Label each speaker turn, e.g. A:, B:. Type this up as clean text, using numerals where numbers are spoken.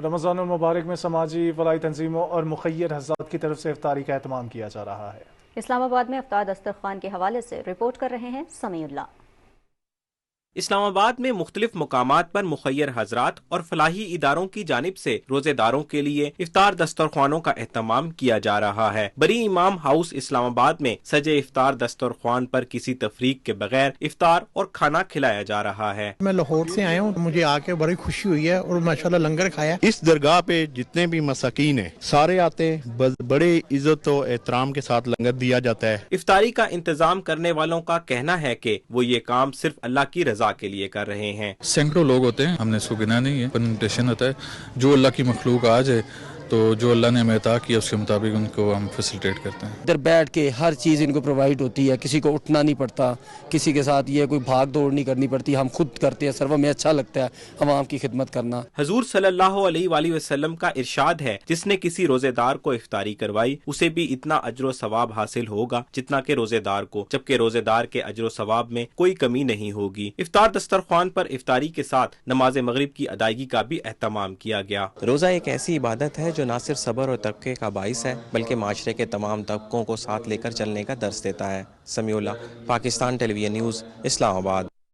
A: رمضان المبارک میں سماجی فلاحی تنظیموں اور مخیر حضرات کی طرف سے افطاری کا اہتمام کیا جا رہا ہے۔
B: اسلام آباد میں افطار دسترخوان کے حوالے سے رپورٹ کر رہے ہیں سمیع اللہ۔
C: اسلام آباد میں مختلف مقامات پر مخیر حضرات اور فلاحی اداروں کی جانب سے روزے داروں کے لیے افطار دسترخوانوں کا اہتمام کیا جا رہا ہے۔ بری امام ہاؤس اسلام آباد میں سجے افطار دسترخوان پر کسی تفریق کے بغیر افطار اور کھانا کھلایا جا رہا ہے۔
D: میں لاہور سے آیا ہوں، مجھے آ کے بڑی خوشی ہوئی ہے اور ماشاءاللہ لنگر کھایا۔
E: اس درگاہ پہ جتنے بھی مساکین ہیں سارے آتے ہیں، بڑے عزت و احترام کے ساتھ لنگر دیا جاتا ہے۔
C: افطاری کا انتظام کرنے والوں کا کہنا ہے کہ وہ یہ کام صرف اللہ کی رضا کے لیے کر رہے ہیں۔
F: سینکڑوں لوگ ہوتے ہیں، ہم نے اس کو گنا نہیں ہے، پرزنٹیشن ہوتا ہے، جو اللہ کی مخلوق آ جائے تو جو اللہ نے ہمیں عطا کیا اس کے مطابق ان کو ہم فیسیلیٹیٹ کرتے ہیں۔
G: ادھر بیٹھ کے ہر چیز ان کو پرووائڈ ہوتی ہے، کسی کو اٹھنا نہیں پڑتا، کسی کے ساتھ یہ کوئی بھاگ دوڑ نہیں کرنی پڑتی، ہم خود کرتے ہیں، سرو ہمیں اچھا لگتا ہے عوام کی خدمت کرنا۔
C: حضور صلی اللہ علیہ وآلہ وسلم کا ارشاد ہے، جس نے کسی روزے دار کو افطاری کروائی اسے بھی اتنا اجر و ثواب حاصل ہوگا جتنا کہ روزے دار کو، جبکہ روزے دار کے اجر و ثواب میں کوئی کمی نہیں ہوگی۔ افطار دسترخوان پر افطاری کے ساتھ نماز مغرب کی ادائیگی کا بھی اہتمام کیا گیا۔
H: روزہ ایک ایسی عبادت ہے جو نہ صرف صبر اور تقوی کا باعث ہے بلکہ معاشرے کے تمام طبقوں کو ساتھ لے کر چلنے کا درس دیتا ہے۔ سمیع اللہ، پاکستان ٹیلی ویژن نیوز، اسلام آباد۔